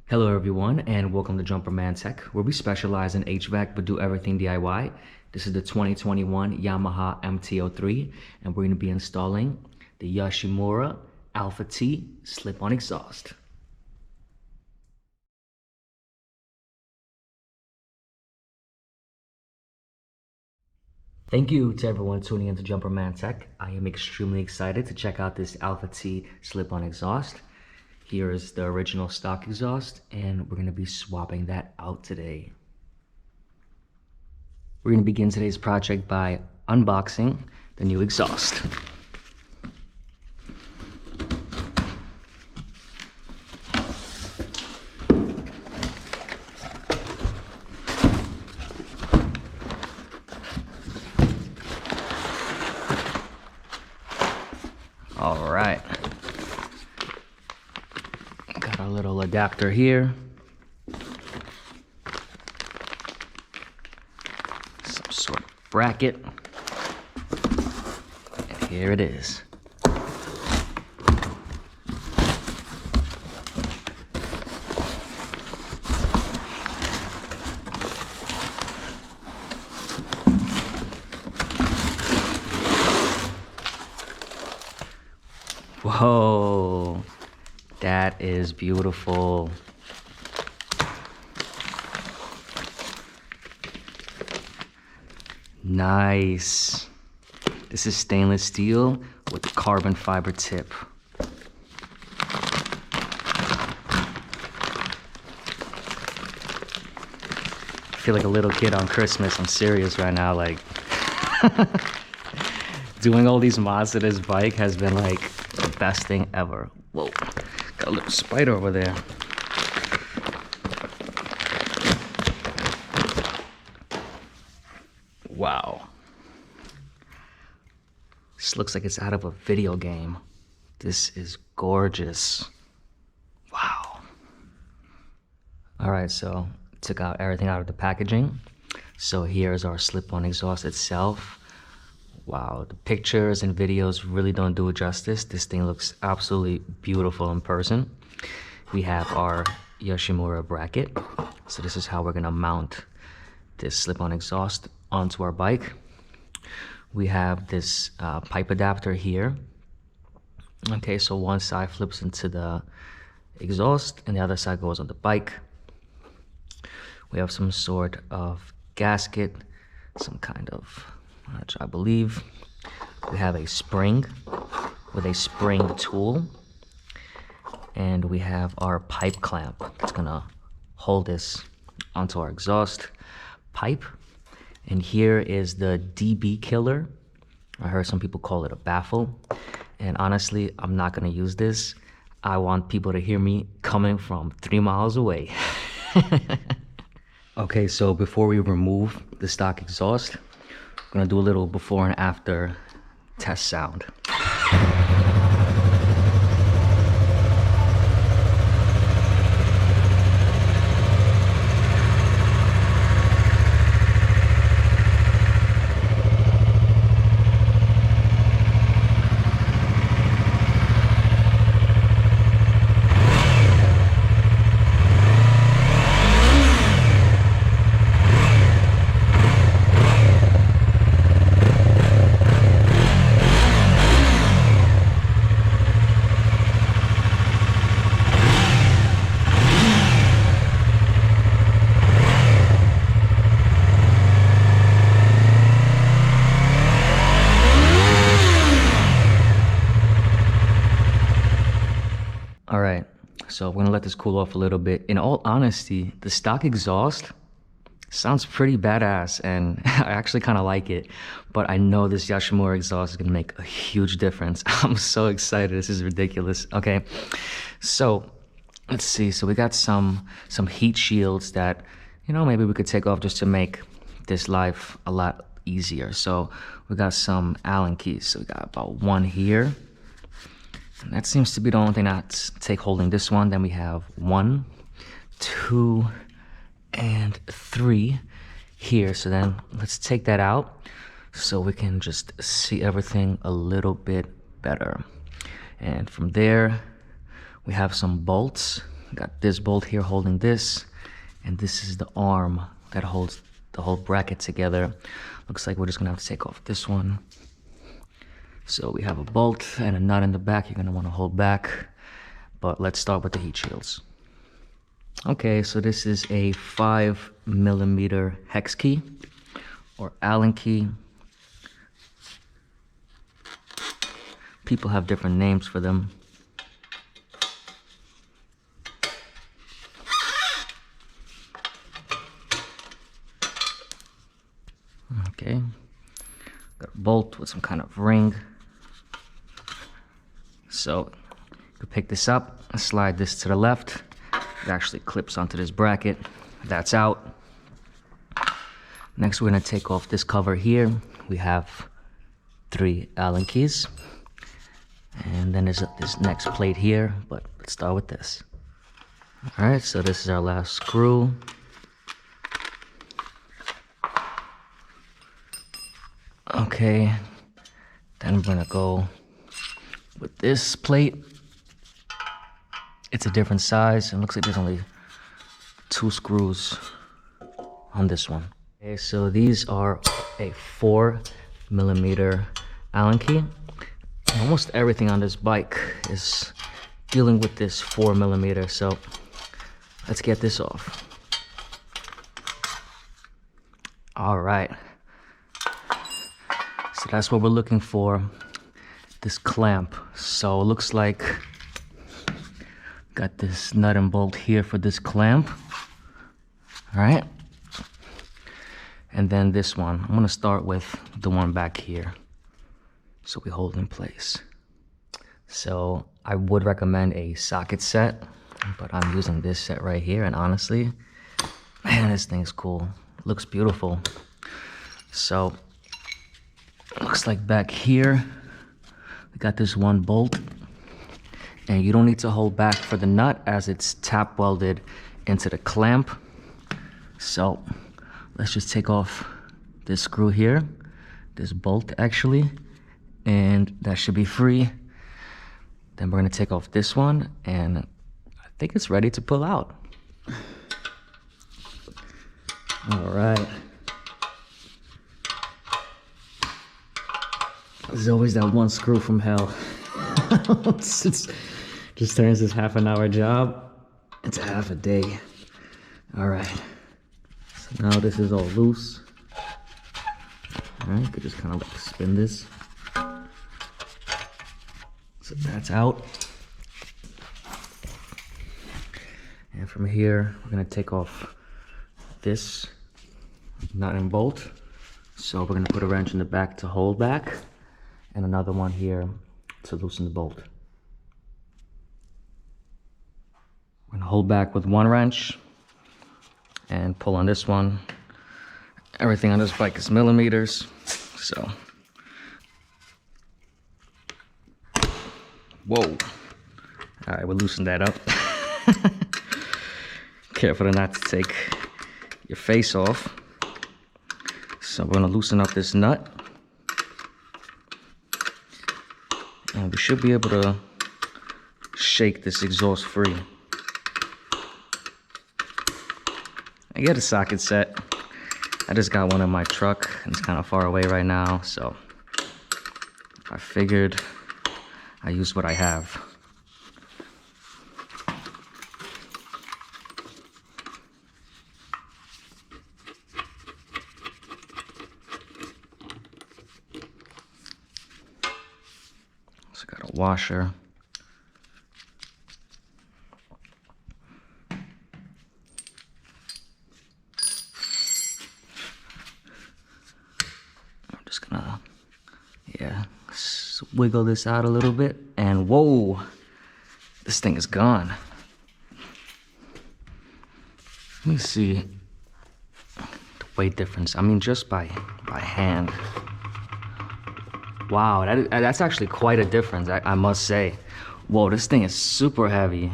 Hello everyone and welcome to Jumper Man Tech, where we specialize in HVAC but do everything DIY. This is the 2021 Yamaha MT03 and we're going to be installing the Yoshimura Alpha T slip-on exhaust. Thank you to everyone tuning into Jumper Man Tech. I am extremely excited to check out this Alpha T slip-on exhaust. Here is the original stock exhaust, and we're going to be swapping that out today. We're going to begin today's project by unboxing the new exhaust. All right. Got a little adapter here. Some sort of bracket. And here it is. Whoa, that is beautiful. Nice. This is stainless steel with a carbon fiber tip. I feel like a little kid on Christmas. I'm serious right now, like doing all these mods to this bike has been like the best thing ever. Whoa, got a little spider over there. Wow. This looks like it's out of a video game. This is gorgeous. Wow. All right, so took out everything out of the packaging. So here's our slip-on exhaust itself. Wow, the pictures and videos really don't do it justice. This thing looks absolutely beautiful in person. We have our Yoshimura bracket. So this is how we're gonna mount this slip-on exhaust onto our bike. We have this pipe adapter here. Okay, so one side flips into the exhaust and the other side goes on the bike. We have some sort of gasket, some kind of, I believe. We have a spring with a spring tool. And we have our pipe clamp that's gonna hold this onto our exhaust pipe. And here is the DB killer. I heard some people call it a baffle. And honestly, I'm not gonna use this. I want people to hear me coming from 3 miles away. Okay, so before we remove the stock exhaust, I'm gonna do a little before and after test sound. All right, so we're gonna let this cool off a little bit. In all honesty, the stock exhaust sounds pretty badass and I actually kind of like it, but I know this Yoshimura exhaust is gonna make a huge difference. I'm so excited, this is ridiculous. Okay, so let's see, so we got some heat shields that, you know, maybe we could take off just to make this life a lot easier. So we got some Allen keys, so we got about one here. And that seems to be the only thing that's holding this one. Then we have 1, 2, and 3 here. So then let's take that out so we can just see everything a little bit better. And from there, we have some bolts Got this bolt here holding this, and this is the arm that holds the whole bracket together. Looks like we're just gonna have to take off this one. So we have a bolt and a nut in the back you're gonna wanna hold back, but let's start with the heat shields. Okay, so this is a 5mm hex key or Allen key. People have different names for them. Okay, got a bolt with some kind of ring. So you pick this up, slide this to the left. It actually clips onto this bracket. That's out. Next, we're gonna take off this cover here. We have 3 Allen keys. And then there's this next plate here, but let's start with this. All right, so this is our last screw. Okay, then I'm gonna go with this plate. It's a different size. It looks like there's only 2 screws on this one. Okay, so these are a 4mm Allen key. Almost everything on this bike is dealing with this 4mm, so let's get this off. All right. So that's what we're looking for, this clamp. So it looks like got this nut and bolt here for this clamp. All right. And then this one, I'm gonna start with the one back here, so we hold in place. So I would recommend a socket set, but I'm using this set right here, and honestly, man, this thing's cool. It looks beautiful. So it looks like back here, we got this one bolt, and you don't need to hold back for the nut as it's tap welded into the clamp. So let's just take off this screw here, this bolt actually, and that should be free. Then we're gonna take off this one, and I think it's ready to pull out. All right. There's always that one screw from hell. Just turns this half-an-hour job into half a day. All right. So now this is all loose. All right, you could just kind of like spin this. So that's out. And from here, we're gonna take off this nut and bolt. So we're gonna put a wrench in the back to hold back, and another one here to loosen the bolt. We're gonna hold back with one wrench and pull on this one. Everything on this bike is millimeters, so. Whoa. All right, we'll loosen that up. Careful not to take your face off. So we're gonna loosen up this nut. And we should be able to shake this exhaust free. I get a socket set. I just got one in my truck, and it's kind of far away right now, so I figured I use what I have. So got a washer. I'm just gonna, wiggle this out a little bit, and whoa, this thing is gone. Let me see the weight difference. I mean, just by hand. Wow, that's actually quite a difference, I must say. Whoa, this thing is super heavy.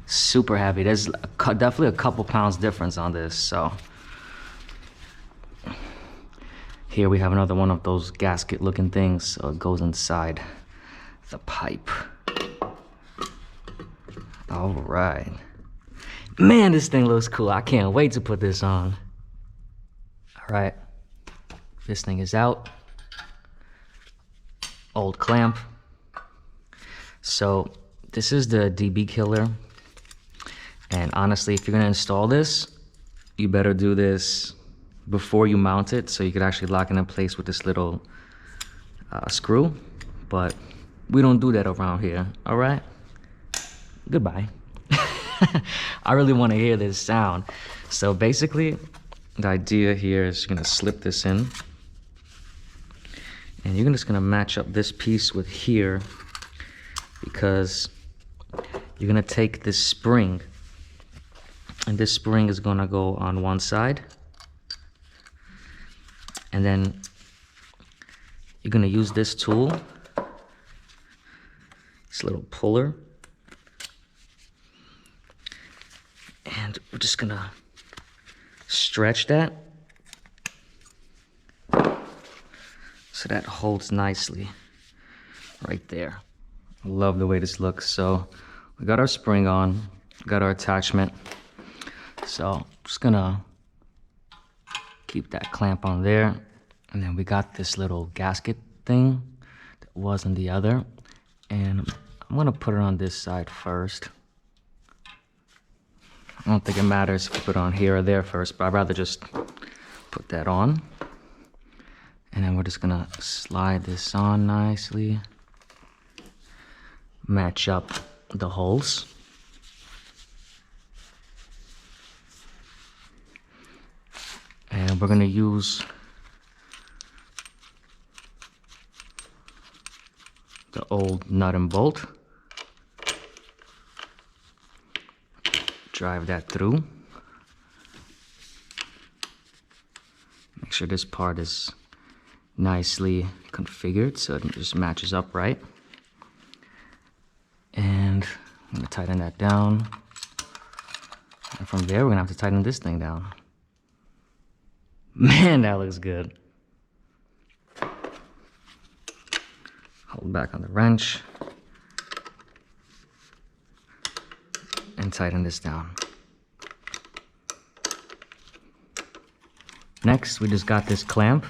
Super heavy. There's definitely a couple pounds difference on this, so. Here we have another one of those gasket looking things, so it goes inside the pipe. All right. Man, this thing looks cool. I can't wait to put this on. All right. This thing is out. Old clamp. So this is the DB killer. And honestly, if you're gonna install this, you better do this before you mount it so you could actually lock it in place with this little screw. But we don't do that around here, all right? Goodbye. I really want to hear this sound. So basically, the idea here is you're gonna slip this in, and you're just gonna match up this piece with here, because you're gonna take this spring, and this spring is gonna go on one side, and then you're gonna use this tool, this little puller, and we're just gonna stretch that so that holds nicely right there. I love the way this looks. So we got our spring on, got our attachment. So I'm just gonna keep that clamp on there. And then we got this little gasket thing that was on the other. And I'm gonna put it on this side first. I don't think it matters if you put it on here or there first, but I'd rather just put that on. And then we're just gonna slide this on nicely. Match up the holes. And we're gonna use the old nut and bolt. Drive that through. Make sure this part is nicely configured so it just matches up right. And I'm gonna tighten that down. And from there, we're gonna have to tighten this thing down. Man, that looks good. Hold back on the wrench. And tighten this down. Next, we just got this clamp,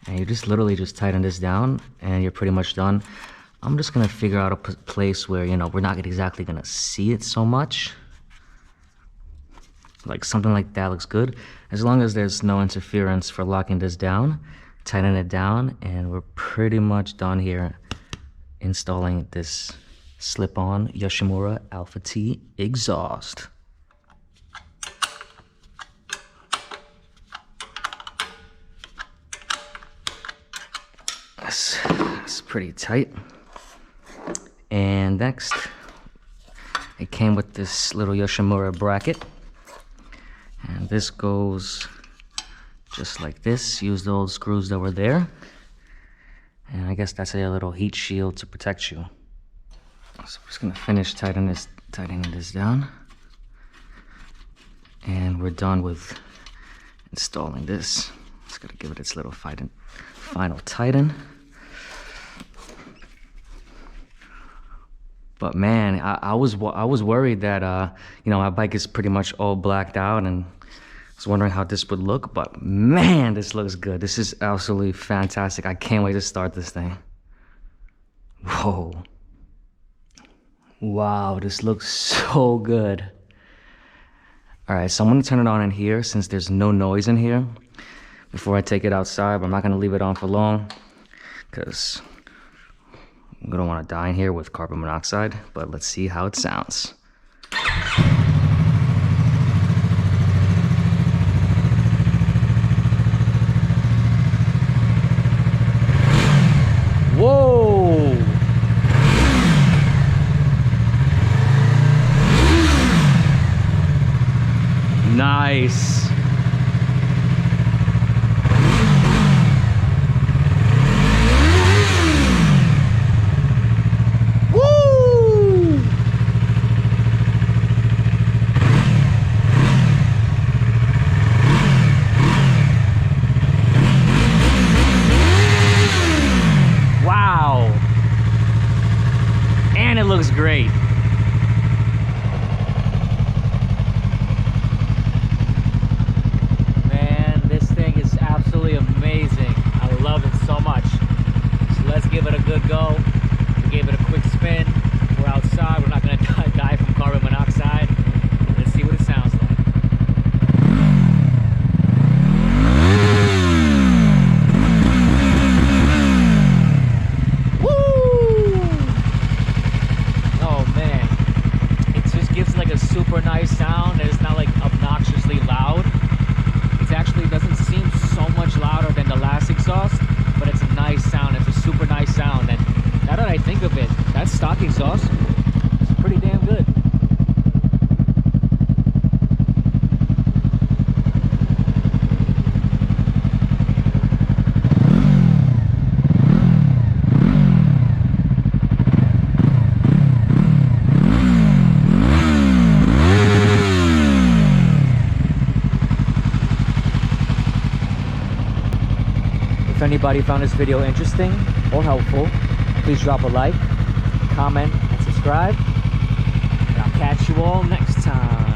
and you just literally just tighten this down, and you're pretty much done. I'm just gonna figure out a place where, you know, we're not exactly gonna see it so much. Like something like that looks good. As long as there's no interference for locking this down, tighten it down, and we're pretty much done here installing this slip-on Yoshimura Alpha T exhaust. That's pretty tight. And next, it came with this little Yoshimura bracket. And this goes just like this. Use the old screws that were there. And I guess that's a little heat shield to protect you. So we're just gonna finish tightening this down. And we're done with installing this. Just gotta give it its little final tighten. But man, I was worried that you know, my bike is pretty much all blacked out, and I was wondering how this would look. But man, this looks good. This is absolutely fantastic. I can't wait to start this thing. Whoa. Wow, this looks so good. All right, so I'm gonna turn it on in here since there's no noise in here before I take it outside, but I'm not gonna leave it on for long because we don't want to die in here with carbon monoxide, but let's see how it sounds. Whoa! Nice. Woo! Wow. And it looks great. sound, and it's not like obnoxiously loud. It actually doesn't seem so much louder than the last exhaust, but it's a nice sound. It's a super nice sound, and now that I think of it, that stock exhaust is pretty damn good. If anybody found this video interesting or helpful, please drop a like, comment, and subscribe. And I'll catch you all next time.